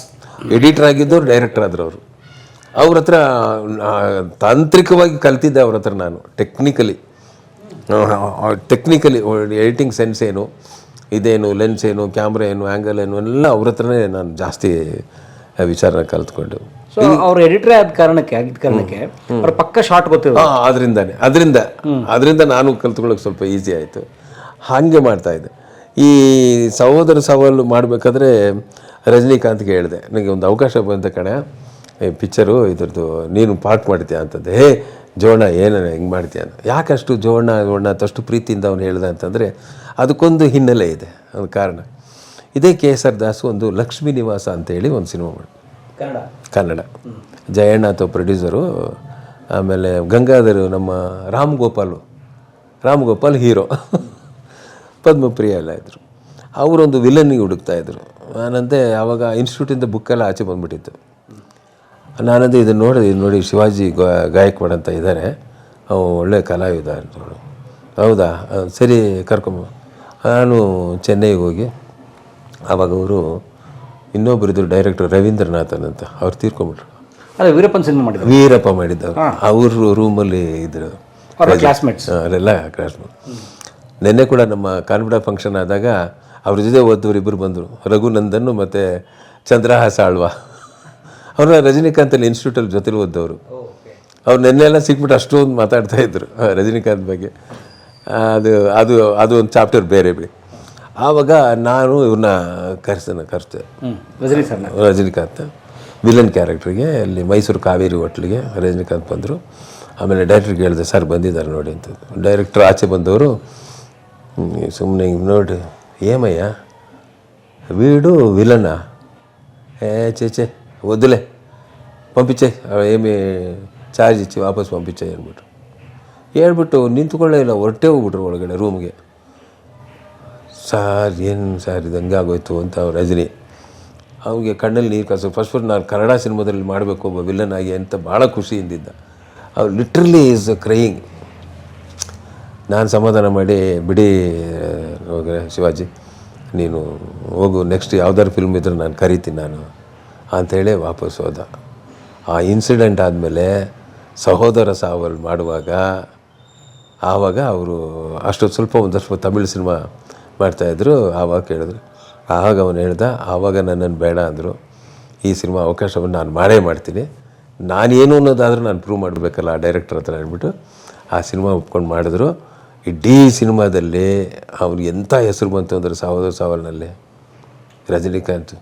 ಎಡಿಟರ್ ಆಗಿದ್ದವ್ರು ಡೈರೆಕ್ಟರ್ ಆದ್ರು ಅವರು. ಅವ್ರ ಹತ್ರ ತಾಂತ್ರಿಕವಾಗಿ ಕಲ್ತಿದ್ದೆ ಅವ್ರ ಹತ್ರ ನಾನು. ಟೆಕ್ನಿಕಲಿ ಎಡಿಟಿಂಗ್ ಸೆನ್ಸ್ ಏನು, ಇದೇನು, ಲೆನ್ಸ್ ಏನು, ಕ್ಯಾಮ್ರಾ ಏನು, ಆ್ಯಂಗಲ್ ಏನು, ಎಲ್ಲ ಅವ್ರ ಹತ್ರನೇ ನಾನು ಜಾಸ್ತಿ ವಿಚಾರನ ಕಲ್ತ್ಕೊಂಡು. ಸೊ ಅವ್ರು ಎಡಿಟರ್ ಆಗಿದ್ದ ಕಾರಣಕ್ಕೆ ಅವ್ರ ಪಕ್ಕ ಶಾರ್ಟ್ ಗೊತ್ತಿಲ್ಲ. ಅದರಿಂದ ನಾನು ಕಲ್ತ್ಕೊಳ್ಳೋಕೆ ಸ್ವಲ್ಪ ಈಸಿ ಆಯಿತು. ಹಾಗೆ ಮಾಡ್ತಾಯಿದ್ದೆ. ಈ ಸಹೋದರ ಸವಾಲು ಮಾಡಬೇಕಾದ್ರೆ ರಜನಿಕಾಂತ್ಗೆ ಹೇಳಿದೆ, ನನಗೆ ಒಂದು ಅವಕಾಶ ಬಂದ ಕಣೆ, ಪಿಕ್ಚರು ಇದ್ರದ್ದು ನೀನು ಪಾರ್ಟ್ ಮಾಡ್ತೀಯ ಅಂತಂದೆ. ಜೋಣ ಏನು ಹಿಂಗೆ ಮಾಡ್ತೀಯ ಅಂತ. ಯಾಕಷ್ಟು ಜೋಣ ಅಷ್ಟು ಪ್ರೀತಿಯಿಂದ ಅವನು ಹೇಳ್ದೆ ಅಂತಂದರೆ ಅದಕ್ಕೊಂದು ಹಿನ್ನೆಲೆ ಇದೆ, ಒಂದು ಕಾರಣ. ಇದೇ ಕೆ ಸರ್ದಾಸ್ ಒಂದು ಲಕ್ಷ್ಮೀ ನಿವಾಸ ಅಂತೇಳಿ ಒಂದು ಸಿನಿಮಾ ಮಾಡಿ, ಕನ್ನಡ. ಜಯಣ್ಣ ಅಥವಾ ಪ್ರೊಡ್ಯೂಸರು. ಆಮೇಲೆ ಗಂಗಾಧರ್, ನಮ್ಮ ರಾಮ್ ಗೋಪಾಲ್ ಹೀರೋ, ಪದ್ಮಪ್ರಿಯ ಎಲ್ಲ ಇದ್ದರು. ಅವರೊಂದು ವಿಲನ್ನಿಗೆ ಹುಡುಕ್ತಾಯಿದ್ರು. ನಾನಂತೆ ಆವಾಗ ಇನ್ಸ್ಟಿಟ್ಯೂಟಿಂದ ಬುಕ್ಕೆಲ್ಲ ಆಚೆ ಬಂದುಬಿಟ್ಟಿತ್ತು. ನಾನಂದರೆ ಇದನ್ನು ನೋಡಿ ಶಿವಾಜಿ ಗಾಯಕ್ವಾಡ್ ಅಂತ ಇದ್ದಾರೆ, ಒಳ್ಳೆಯ ಕಲಾವಿದ ಅಂತ. ಹೌದಾ, ಸರಿ ಕರ್ಕೊಂಬ. ನಾನು ಚೆನ್ನೈಗೆ ಹೋಗಿ, ಆವಾಗ ಅವರು ಇನ್ನೊಬ್ಬರಿದ್ದರು ಡೈರೆಕ್ಟರ್ ರವೀಂದ್ರನಾಥನ್ ಅಂತ, ಅವ್ರು ತೀರ್ಕೊಂಬಿಟ್ರು. ವೀರಪ್ಪ ಮಾಡಿದ್ದವರು. ಅವರು ರೂಮಲ್ಲಿ ಇದ್ದರು, ಅವರೆಲ್ಲ ಕ್ಲಾಸ್ಮೇಟ್. ನಿನ್ನೆ ಕೂಡ ನಮ್ಮ ಕಾನ್ಬಿಡ ಫಂಕ್ಷನ್ ಆದಾಗ ಅವ್ರ ಜೊತೆ ಓದೋರು ಇಬ್ಬರು ಬಂದರು, ರಘುನಂದನ್ ಮತ್ತು ಚಂದ್ರಹಾಸ ಆಳ್ವ. ಅವ್ರನ್ನ ರಜನಿಕಾಂತಲ್ಲಿ ಇನ್ಸ್ಟಿಟ್ಯೂಟಲ್ಲಿ ಜೊತೆಲಿ ಓದ್ದವರು. ಅವ್ರು ನೆನ್ನೆಲ್ಲ ಸಿಕ್ಬಿಟ್ಟು ಅಷ್ಟೊಂದು ಮಾತಾಡ್ತಾಯಿದ್ರು ರಜನಿಕಾಂತ್ ಬಗ್ಗೆ. ಅದು ಒಂದು ಚಾಪ್ಟರ್ ಬೇರೆ ಬಿಡಿ. ಆವಾಗ ನಾನು ಇವ್ರನ್ನ ಕರೆಸ್ದೆ, ರಜನಿಕಾಂತ್ ವಿಲನ್ ಕ್ಯಾರೆಕ್ಟ್ರಿಗೆ. ಅಲ್ಲಿ ಮೈಸೂರು ಕಾವೇರಿ ಹೋಟ್ಲಿಗೆ ರಜನಿಕಾಂತ್ ಬಂದರು. ಆಮೇಲೆ ಡೈರೆಕ್ಟ್ರಿಗೆ ಹೇಳಿದೆ, ಸರ್ ಬಂದಿದ್ದಾರೆ ನೋಡಿ ಅಂತ. ಡೈರೆಕ್ಟ್ರ್ ಆಚೆ ಬಂದವರು ಸುಮ್ಮನೆ ಹಿಂಗೆ ನೋಡಿ, ಏಮಯ್ಯ వీడు విలనా? చే వద్దులే పంపించే, ఏమి ಚಾರ್ಜ್ ಇಚ್ಚಿ ವಾಪಸ್ ಪಂಪಿಚ್ಚ ಹೇಳ್ಬಿಟ್ಟು ನಿಂತ್ಕೊಳ್ಳೇ ಇಲ್ಲ, ಹೊರಟೇ ಹೋಗ್ಬಿಟ್ರು ಒಳಗಡೆ ರೂಮ್ಗೆ. ಸಾರ್ ಏನು ಸಾರ್ ಇದು ಹಂಗಾಗೋಯ್ತು ಅಂತ ರಜನಿ ಅವ್ರಿಗೆ ಕಣ್ಣಲ್ಲಿ ನೀರು ಕಾಸು. ಫಸ್ಟ್ ನಾನು ಕನ್ನಡ ಸಿನಿಮಾದಲ್ಲಿ ಮಾಡಬೇಕು ಒಬ್ಬ ವಿಲನ್ ಆಗಿ ಅಂತ ಭಾಳ ಖುಷಿಯಿಂದಿದ್ದ. ಅವ್ರು ಲಿಟ್ರಲಿ ಈಸ್ ಕ್ರೈಯಿಂಗ್. ನಾನು ಸಮಾಧಾನ ಮಾಡಿ, ಬಿಡಿ ಶಿವಾಜಿ ನೀನು ಹೋಗು, ನೆಕ್ಸ್ಟ್ ಯಾವ್ದಾದ್ರು ಫಿಲ್ಮ್ ಇದ್ರೆ ನಾನು ಕರಿತೀನಿ ನಾನು ಅಂಥೇಳಿ ವಾಪಸ್ ಹೋದ. ಆ ಇನ್ಸಿಡೆಂಟ್ ಆದಮೇಲೆ ಸಹೋದರ ಸಾವಲ್ ಮಾಡುವಾಗ ಆವಾಗ ಅವರು ಅಷ್ಟೊತ್ತು ಒಂದಷ್ಟು ತಮಿಳು ಸಿನಿಮಾ ಮಾಡ್ತಾಯಿದ್ರು. ಆವಾಗ ಕೇಳಿದ್ರು, ಆವಾಗ ಅವನು ಹೇಳ್ದ, ಆವಾಗ ನನ್ನನ್ನು ಬೇಡ ಅಂದರು. ಈ ಸಿನಿಮಾ ಅವಕಾಶವನ್ನು ನಾನು ಮಾಡೇ ಮಾಡ್ತೀನಿ, ನಾನೇನು ಅನ್ನೋದಾದರೂ ನಾನು ಪ್ರೂವ್ ಮಾಡಬೇಕಲ್ಲ ಆ ಡೈರೆಕ್ಟರ್ ಹತ್ರ ಅಂದ್ಬಿಟ್ಟು ಆ ಸಿನಿಮಾ ಒಪ್ಕೊಂಡು ಮಾಡಿದ್ರು. ಇಡೀ ಸಿನಿಮಾದಲ್ಲಿ ಅವ್ರಿಗೆ ಎಂಥ ಹೆಸರು ಬಂತು ಅಂದರೆ ಸಹೋದರ ಸಾವಲ್ನಲ್ಲಿ ರಜನಿಕಾಂತ್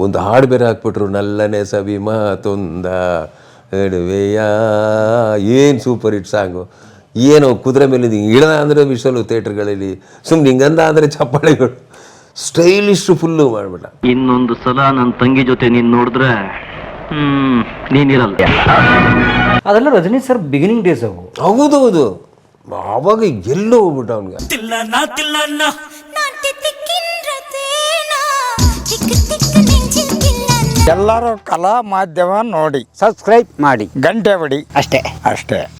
ಒಂದು ಹಾಡು ಬೇರೆ ಹಾಕ್ಬಿಟ್ರು, ನಲ್ಲನೆ ಸವಿ ಮಾತೊಂದ ನಡುವೆಯ. ಏನು ಸೂಪರ್ ಹಿಟ್ ಸಾಂಗು. ಏನು ಕುದುರೆ ಮೇಲೆ ಇಳದ ಅಂದರೆ ವಿಶ್ವಲು ಥಿಯೇಟ್ರ್ಗಳಲ್ಲಿ ಸುಮ್ಮನೆ ಹಿಂಗಂದ ಅಂದರೆ ಚಪ್ಪಾಳೆಗಳು ಸ್ಟೈಲಿಶ್ ಫುಲ್ಲು ಮಾಡಿಬಿಟ್ಟ. ಇನ್ನೊಂದು ಸಲ ನನ್ನ ತಂಗಿ ಜೊತೆ ನೀನು ನೋಡಿದ್ರೆ ನೀನಿರಲ್ಲ. ಅದೆಲ್ಲ ರಜನಿ ಸರ್ ಬಿಗಿನಿಂಗ್ ಡೇಸ್ ಅವು. ಹೌದೌದು, ಆವಾಗ ಎಲ್ಲೋ ಹೋಗ್ಬಿಟ್ಟ ಅವನಿಗೆ. ಎಲ್ಲರೂ ಕಲಾ ಮಾಧ್ಯಮ ನೋಡಿ, ಸಬ್ಸ್ಕ್ರೈಬ್ ಮಾಡಿ, ಗಂಟೆ ಹೊಡಿ, ಅಷ್ಟೇ.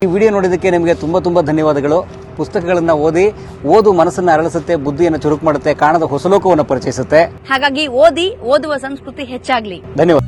ಈ ವಿಡಿಯೋ ನೋಡಿದ್ದಕ್ಕೆ ನಿಮಗೆ ತುಂಬ ಧನ್ಯವಾದಗಳು. ಪುಸ್ತಕಗಳನ್ನು ಓದು ಮನಸ್ಸನ್ನು ಅರಳಿಸುತ್ತೆ, ಬುದ್ಧಿಯನ್ನು ಚುರುಕು ಮಾಡುತ್ತೆ, ಕಾಣದ ಹೊಸ ಲೋಕವನ್ನು ಪರಿಚಯಿಸುತ್ತೆ. ಹಾಗಾಗಿ ಓದುವ ಸಂಸ್ಕೃತಿ ಹೆಚ್ಚಾಗ್ಲಿ. ಧನ್ಯವಾದ.